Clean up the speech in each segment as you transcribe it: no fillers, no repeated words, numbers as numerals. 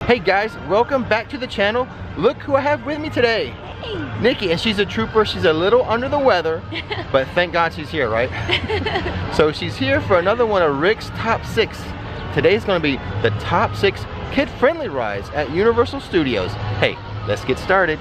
Hey guys, welcome back to the channel. Look who I have with me today. Hey. Nikki, and she's a trooper. She's a little under the weather, but thank God she's here, right? So she's here for another one of Rick's Top 6. Today's gonna be the top 6 kid-friendly rides at Universal Studios. Hey, let's get started.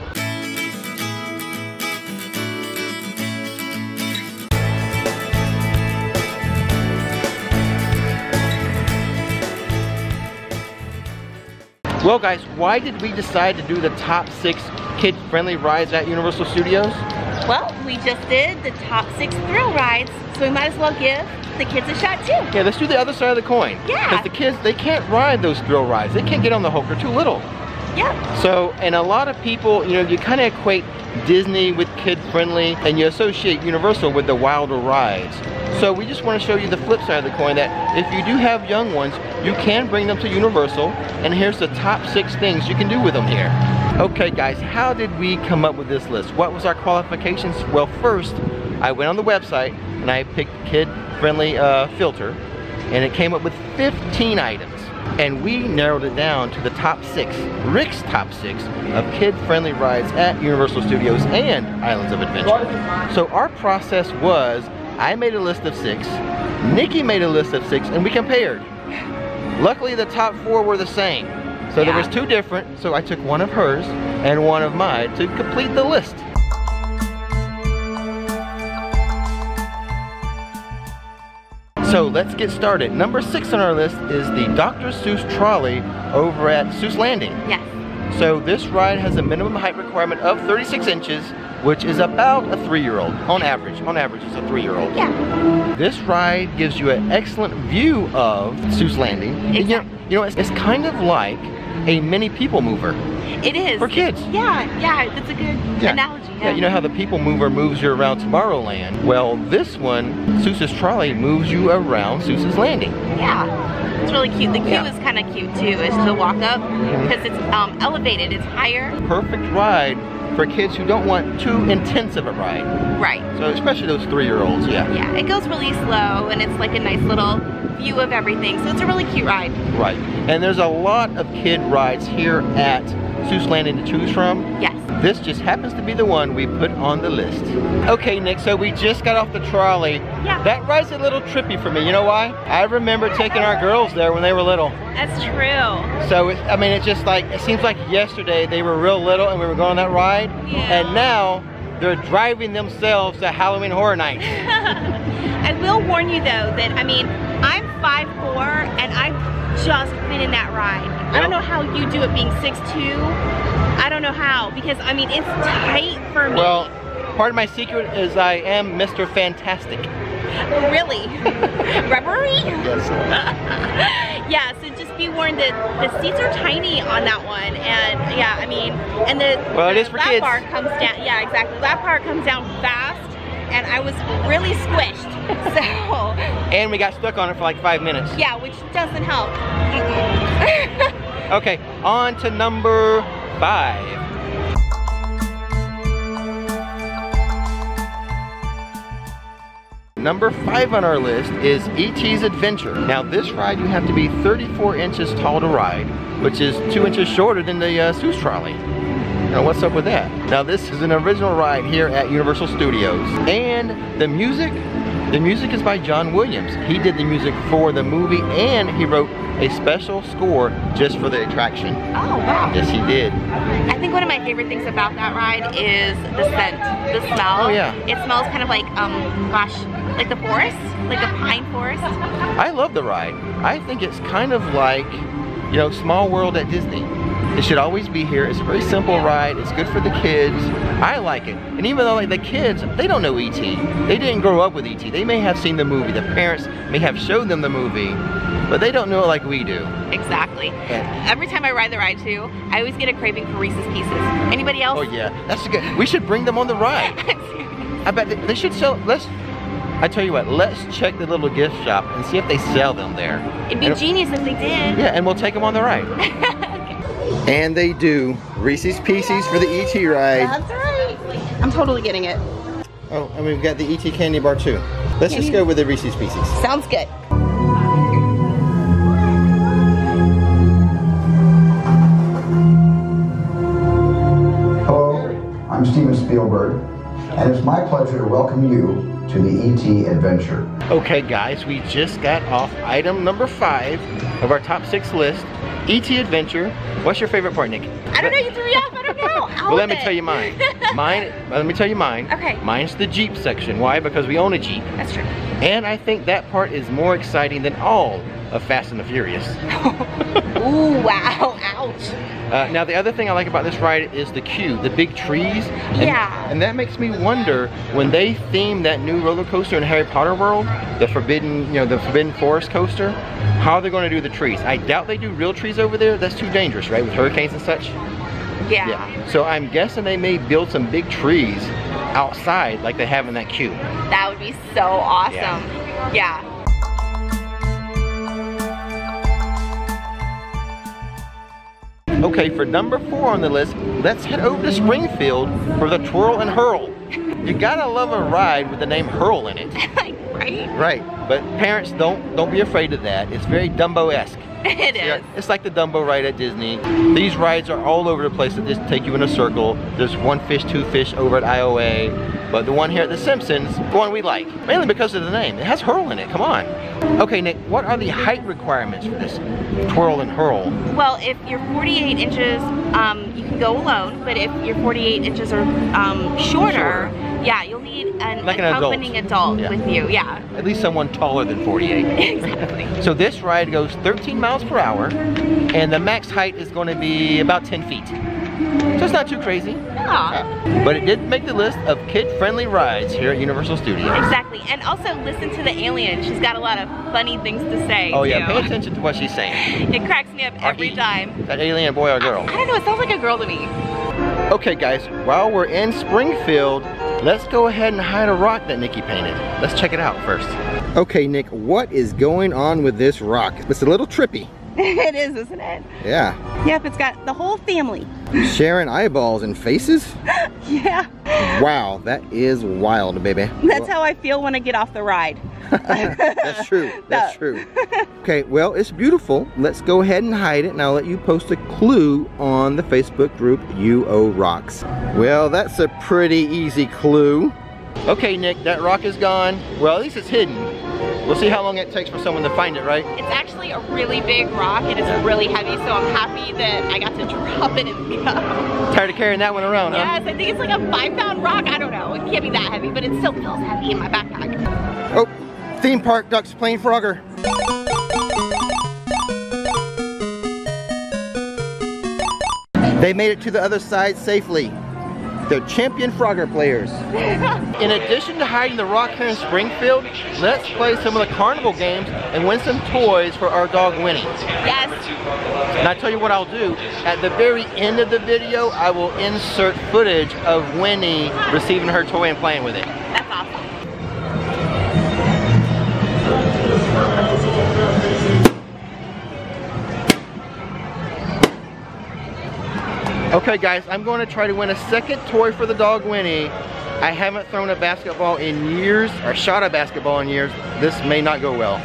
Well guys, why did we decide to do the top 6 kid-friendly rides at Universal Studios? Well, we just did the top 6 thrill rides, so we might as well give the kids a shot too. Yeah, let's do the other side of the coin. Yeah. Because the kids, they can't ride those thrill rides. They can't get on the hook, they're too little. Yep. So, and a lot of people, you know, you kind of equate Disney with kid-friendly, and you associate Universal with the wilder rides. So we just want to show you the flip side of the coin, that if you do have young ones, you can bring them to Universal, and here's the top 6 things you can do with them here. Okay guys, how did we come up with this list? What was our qualifications? Well, first, I went on the website and I picked kid-friendly filter, and it came up with 15 items. And we narrowed it down to the top 6, Rick's top 6 of kid-friendly rides at Universal Studios and Islands of Adventure. So our process was, I made a list of 6, Nikki made a list of 6, and we compared. Luckily the top 4 were the same. So there was 2 different, so I took one of hers and one of mine to complete the list. So let's get started. Number 6 on our list is the Dr. Seuss Trolley over at Seuss Landing. Yes. So this ride has a minimum height requirement of 36 inches, which is about a 3-year-old. On average it's a 3-year-old. Yeah. This ride gives you an excellent view of Seuss Landing. Exactly. You know, it's kind of like a mini people mover. It is. For kids. Yeah, that's a good analogy. Yeah, you know how the people mover moves you around Tomorrowland? Well, this one, Seuss's Trolley, moves you around Seuss's Landing. Yeah, it's really cute. The queue is kind of cute too, is the walk up, because it's elevated, it's higher. Perfect ride for kids who don't want too intense of a ride. Right. So especially those 3-year-olds, yeah. Yeah, it goes really slow, and it's like a nice little view of everything, so it's a really cute ride. Right, and there's a lot of kid rides here at Seuss Landing to choose from. Yes. This just happens to be the one we put on the list. Okay, Nick, so we just got off the trolley. Yeah. That ride's a little trippy for me. You know why? I remember taking our girls there when they were little. That's true. So, I mean, it's just like, it seems like yesterday they were real little and we were going on that ride. Yeah. And now they're driving themselves to Halloween Horror Nights. I will warn you though that, I mean, I'm 5'4" and I've just been in that ride. I don't know how you do it being 6'2". I don't know how, because I mean, it's tight for me. Well, part of my secret is I am Mr. Fantastic. Really? Rubbery? Yes. Yeah, so just be warned that the seats are tiny on that one, and yeah, I mean, and it is for lap kids. bar comes down. Yeah, exactly. Lap bar comes down fast, and I was really squished. So. And we got stuck on it for like 5 minutes. Yeah, which doesn't help. Okay, on to number 5. Number 5 on our list is E.T.'s Adventure. Now this ride you have to be 34 inches tall to ride, which is 2 inches shorter than the Seuss Trolley. Now what's up with that? Now this is an original ride here at Universal Studios. And the music is by John Williams. He did the music for the movie, and he wrote a special score just for the attraction. Oh, wow. Yes, he did. I think one of my favorite things about that ride is the scent, the smell. Oh, yeah. It smells kind of like, gosh, like the forest, like a pine forest. I love the ride. I think it's kind of like, you know, Small World at Disney. It should always be here. It's a very simple ride. It's good for the kids. I like it. And even though like the kids, they don't know E.T. They didn't grow up with E.T. They may have seen the movie. The parents may have showed them the movie, but they don't know it like we do. Exactly. Yeah. Every time I ride the ride too, I always get a craving for Reese's Pieces. Anybody else? Oh yeah, that's good. We should bring them on the ride. I bet they should sell, I tell you what, let's check the little gift shop and see if they sell them there. It'd be genius if they did. Yeah, and we'll take them on the ride. And they do. Reese's Pieces for the E.T. ride. That's right. I'm totally getting it. Oh, and we've got the E.T. candy bar too. Let's just go with the Reese's Pieces. Sounds good. Spielberg, and it's my pleasure to welcome you to the E.T. adventure. Okay guys, we just got off item number 5 of our top 6 list, E.T. adventure. What's your favorite part, Nick? I don't know, you threw me off, I don't know. Well, let me tell you mine. Let me tell you mine. Okay. Mine's the Jeep section. Why? Because we own a Jeep. That's true. And I think that part is more exciting than all of Fast and the Furious. Ooh, wow, ouch. Now the other thing I like about this ride is the queue, the big trees. Yeah. And that makes me wonder, when they theme that new roller coaster in Harry Potter World, the Forbidden, the Forbidden Forest coaster, how they're going to do the trees. I doubt they do real trees over there. That's too dangerous, right? With hurricanes and such. Yeah. So I'm guessing they may build some big trees outside like they have in that queue. That would be so awesome. Yeah. Okay, for number 4 on the list, let's head over to Springfield for the Twirl and Hurl. You gotta love a ride with the name Hurl in it. Right? Right, but parents, don't be afraid of that. It's very Dumbo-esque. It is. It's like the Dumbo ride at Disney. These rides are all over the place that just take you in a circle. There's One Fish, Two Fish over at IOA. But the one here at the Simpsons, the one we like, mainly because of the name. It has Hurl in it, come on. Okay, Nick, what are the height requirements for this Twirl and Hurl? Well, if you're 48 inches, you can go alone, but if you're 48 inches or shorter, yeah, you'll need an accompanying adult with you, yeah. At least someone taller than 48. Exactly. So this ride goes 13 miles per hour, and the max height is going to be about 10 feet. So it's not too crazy. Yeah. But it did make the list of kid-friendly rides here at Universal Studios. Exactly, and also listen to the alien. She's got a lot of funny things to say. Oh yeah, pay attention to what she's saying. It cracks me up every time. That alien, boy or girl? I don't know, it sounds like a girl to me. Okay guys, while we're in Springfield, let's go ahead and hide a rock that Nikki painted. Let's check it out first. Okay Nick, what is going on with this rock? It's a little trippy. It is, isn't it? Yeah. Yep, it's got the whole family. Sharing eyeballs and faces? Yeah. Wow, that is wild, baby. That's how I feel when I get off the ride. That's true, that's true. Okay, well, it's beautiful. Let's go ahead and hide it, and I'll let you post a clue on the Facebook group UO Rocks. Well, that's a pretty easy clue. Okay, Nick, that rock is gone. Well, at least it's hidden. We'll see how long it takes for someone to find it, right? It's actually a really big rock, and it's really heavy, so I'm happy that I got to drop it and go. Tired of carrying that one around, huh? Yes, I think it's like a 5-pound rock. I don't know. It can't be that heavy, but it still feels heavy in my backpack. Oh, theme park ducks playing Frogger. They made it to the other side safely. They're champion Frogger players. In addition to hiding the rock here in Springfield, let's play some of the carnival games and win some toys for our dog Winnie. Yes. And I tell you what I'll do, at the very end of the video, I will insert footage of Winnie receiving her toy and playing with it. That's awesome. Okay guys, I'm going to try to win a second toy for the dog Winnie. I haven't thrown a basketball in years, or shot a basketball in years. This may not go well.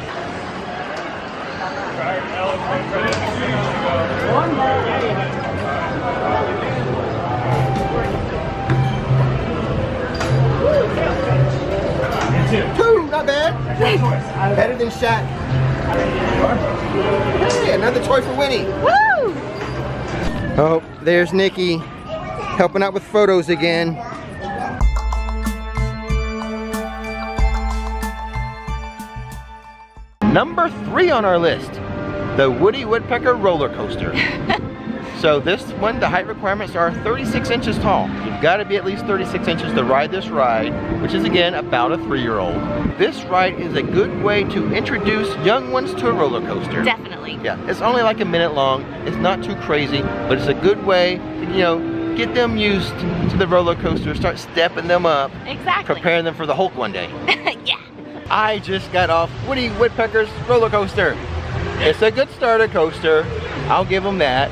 Two, not bad. Better than shot. Hey, another toy for Winnie. Woo! Oh, there's Nikki helping out with photos again. Number 3 on our list, the Woody Woodpecker roller coaster. So this one, the height requirements are 36 inches tall. You've got to be at least 36 inches to ride this ride, which is again about a 3-year-old. This ride is a good way to introduce young ones to a roller coaster. Definitely. Yeah, it's only like a minute long. It's not too crazy, but it's a good way to, get them used to the roller coaster, start stepping them up. Exactly. Preparing them for the Hulk one day. Yeah. I just got off Woody Woodpecker's roller coaster. It's a good starter coaster. I'll give them that.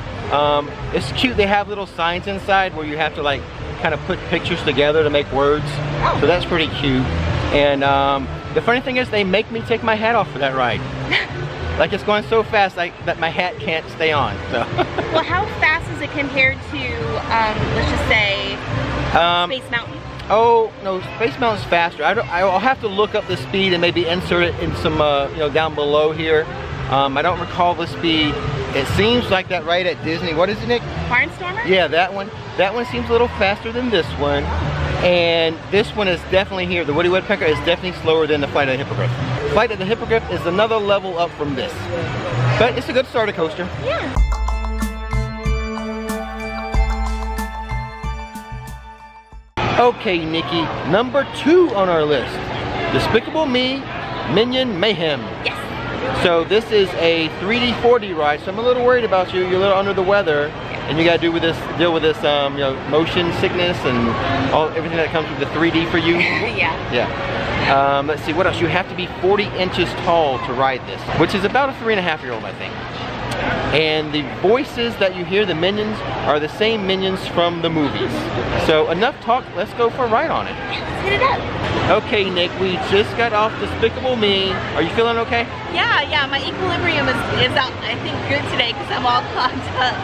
It's cute. They have little signs inside where you have to kind of put pictures together to make words. So that's pretty cute. And the funny thing is they make me take my hat off for that ride. Like it's going so fast that my hat can't stay on. So. Well, how fast is it compared to, let's just say, Space Mountain? Oh, no, Space Mountain's faster. I'll have to look up the speed and maybe insert it in some, you know, down below here. I don't recall the speed. It seems like that ride at Disney. What is it, Nick? Barnstormer? Yeah, that one. That one seems a little faster than this one. And this one is definitely here. The Woody Woodpecker is definitely slower than the Flight of the Hippogriff. Flight of the Hippogriff is another level up from this. But it's a good starter coaster. Yeah. Okay, Nikki, number 2 on our list. Despicable Me, Minion, Mayhem. Yes. So this is a 3D 4D ride, so I'm a little worried about you. You're a little under the weather, and you gotta deal with this, you know, motion sickness and everything that comes with the 3D for you. Yeah. Yeah. Let's see, what else? You have to be 40 inches tall to ride this, which is about a 3.5-year-old, I think. And the voices that you hear, the Minions, are the same Minions from the movies. So enough talk, let's go for a ride on it. Let's hit it up. Okay, Nick, we just got off Despicable Me. Are you feeling okay? Yeah, my equilibrium is out, I think, good today because I'm all clogged up.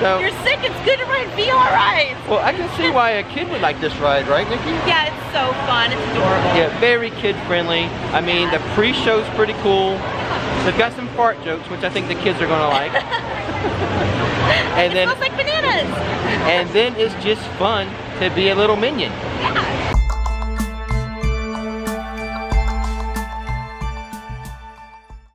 So, if you're sick, it's good to ride VR rides. Well, I can see why a kid would like this ride, right, Nikki? Yeah, it's so fun, it's adorable. Yeah, very kid-friendly. I mean, the pre-show's pretty cool. They've got some fart jokes, which I think the kids are gonna like. And it then, smells like bananas. And then it's just fun to be a little Minion. Yeah.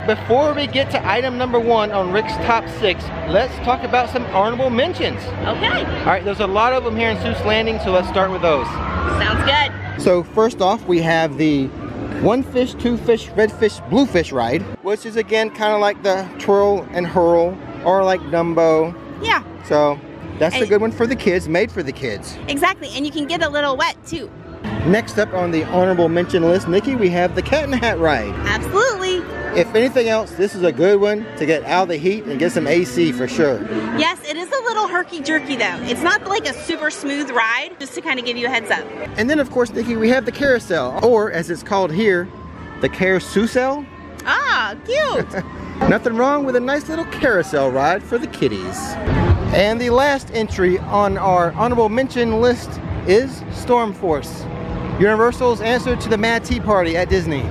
Before we get to item number 1 on Rick's top 6, let's talk about some honorable mentions. Okay. All right, there's a lot of them here in Seuss Landing, so let's start with those. Sounds good. So first off, we have the 1 fish, 2 fish, red fish, blue fish ride, which is again kind of like the twirl and hurl, or like Dumbo. Yeah. So that's a good one for the kids, made for the kids. Exactly, and you can get a little wet too. Next up on the honorable mention list, Nikki, we have the Cat in the Hat ride. Absolutely. If anything else, this is a good one to get out of the heat and get some AC for sure. Yes, it is a little herky-jerky though. It's not like a super smooth ride, just to kind of give you a heads up. And then of course, Nikki, we have the carousel, or as it's called here, the carousel. Ah, cute. Nothing wrong with a nice little carousel ride for the kiddies. And the last entry on our honorable mention list is Storm Force, Universal's answer to the Mad Tea Party at Disney.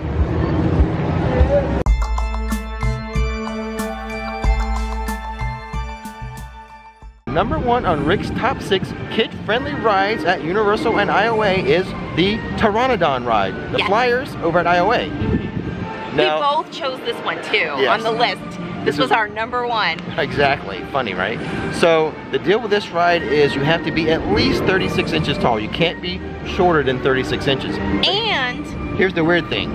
Number 1 on Rick's top 6 kid-friendly rides at Universal and IOA is the Pteranodon Ride. The Flyers over at IOA. Now, we both chose this one too, on the list. This was our number 1. Exactly. Funny, right? So the deal with this ride is you have to be at least 36 inches tall. You can't be shorter than 36 inches. And here's the weird thing.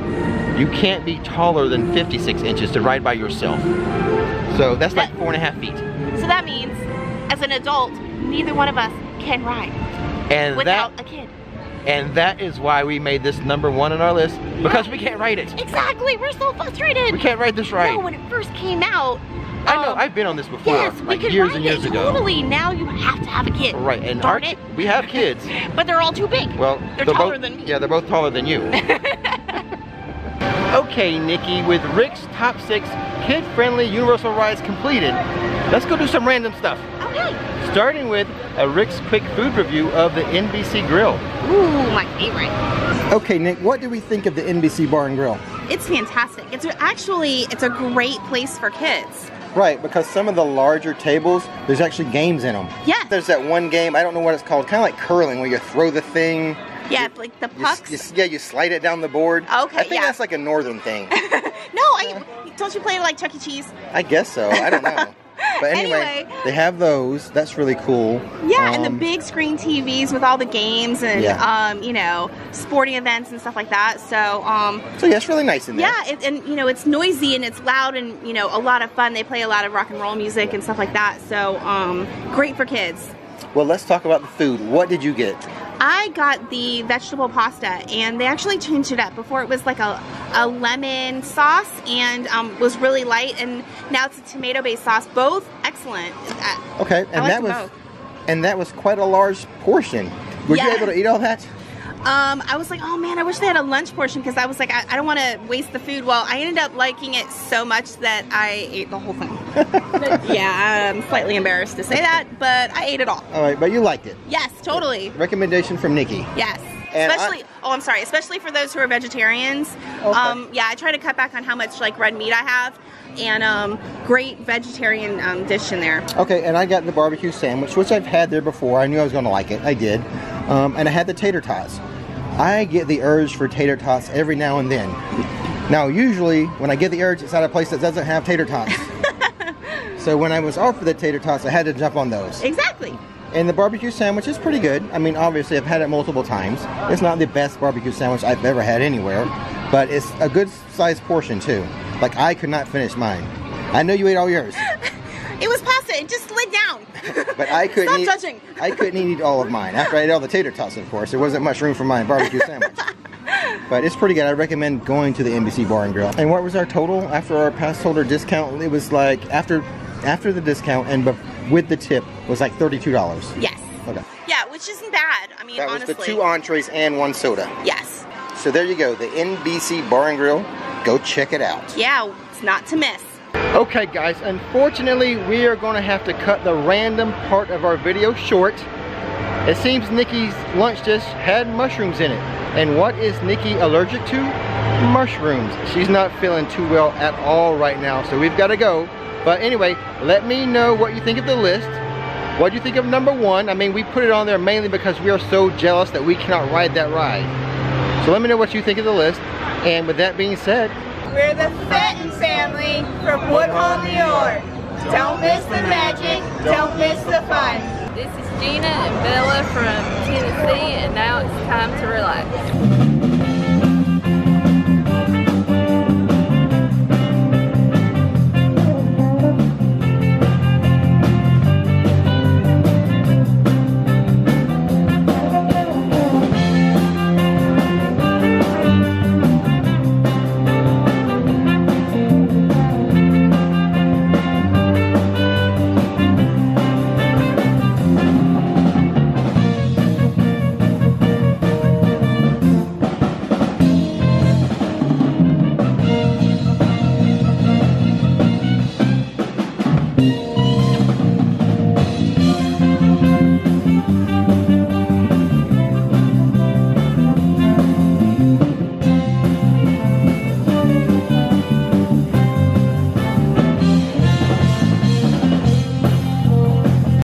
You can't be taller than 56 inches to ride by yourself. So that's like 4.5 feet. So that means, as an adult, neither one of us can ride without a kid. And that is why we made this number 1 on our list, because we can't ride it. Exactly, we're so frustrated. We can't ride this ride. No, when it first came out. I know, I've been on this before, yes, like years and years ago. Totally, now you have to have a kid. Right, and Darn it. we have kids. But they're all too big. Well, they're taller than me. Yeah, they're both taller than you. Okay, Nikki, with Rick's top 6 kid-friendly Universal rides completed, let's go do some random stuff. Okay. Starting with a Rick's quick food review of the NBC Grill. Ooh, my favorite. Okay, Nick, what do we think of the NBC Bar and Grill? It's fantastic. It's a great place for kids. Right, because some of the larger tables, there's actually games in them. Yeah. There's that one game, I don't know what it's called, kind of like curling, where you throw the thing. Yeah, like the pucks. You slide it down the board. Okay, I think that's like a northern thing. No, don't you play it like Chuck E. Cheese? I guess so, I don't know. But anyway, they have those. That's really cool. Yeah, and the big screen TVs with all the games and you know, sporting events and stuff like that. So yeah, it's really nice in there. Yeah, and you know, it's noisy and it's loud and you know, a lot of fun. They play a lot of rock and roll music and stuff like that. So great for kids. Well, let's talk about the food. What did you get? I got the vegetable pasta, and they actually changed it up. Before it was like a lemon sauce and was really light, and now it's a tomato-based sauce. Both excellent. Okay, and that was quite a large portion. Were you able to eat all that? I was like, oh man, I wish they had a lunch portion because I was like, I don't want to waste the food. Well, I ended up liking it so much that I ate the whole thing. Yeah, I'm slightly embarrassed to say that, but I ate it all. All right, but you liked it. Yes, totally. Recommendation from Nikki. Yes. And especially, especially for those who are vegetarians. Okay. Yeah, I try to cut back on how much like red meat I have, and great vegetarian dish in there. Okay, and I got the barbecue sandwich, which I've had there before. I knew I was going to like it. I did. And I had the tater tots. I get the urge for tater tots every now and then. Now, usually, when I get the urge, it's at a place that doesn't have tater tots. So when I was offered the tater tots, I had to jump on those. Exactly. And the barbecue sandwich is pretty good. I mean, obviously, I've had it multiple times. It's not the best barbecue sandwich I've ever had anywhere, but it's a good sized portion, too. Like, I could not finish mine. I know you ate all yours. It was pasta. It just slid down. But I couldn't Stop judging. I couldn't eat all of mine. After I ate all the tater tots, of course, there wasn't much room for my barbecue sandwich. But it's pretty good. I recommend going to the Nbc Bar and Grill. And what was our total after our pass holder discount? It was like, after the discount and with the tip, was like $32. Yes. Okay. Yeah, which isn't bad. I mean, That was honestly. the 2 entrees and 1 soda. Yes. So there you go, the NBC Bar and Grill. Go check it out. Yeah, it's not to miss. Okay guys, unfortunately we are going to have to cut the random part of our video short. It seems Nikki's lunch dish had mushrooms in it. And what is Nikki allergic to? Mushrooms. She's not feeling too well at all right now, so we've got to go. But anyway, let me know what you think of the list. What do you think of number 1? I mean, we put it on there mainly because we are so jealous that we cannot ride that ride. So let me know what you think of the list. And with that being said, we're the Fenton family from Woodhall, New York. Don't miss the magic, don't miss the fun. This is Gina and Bella from Tennessee, and now it's time to relax.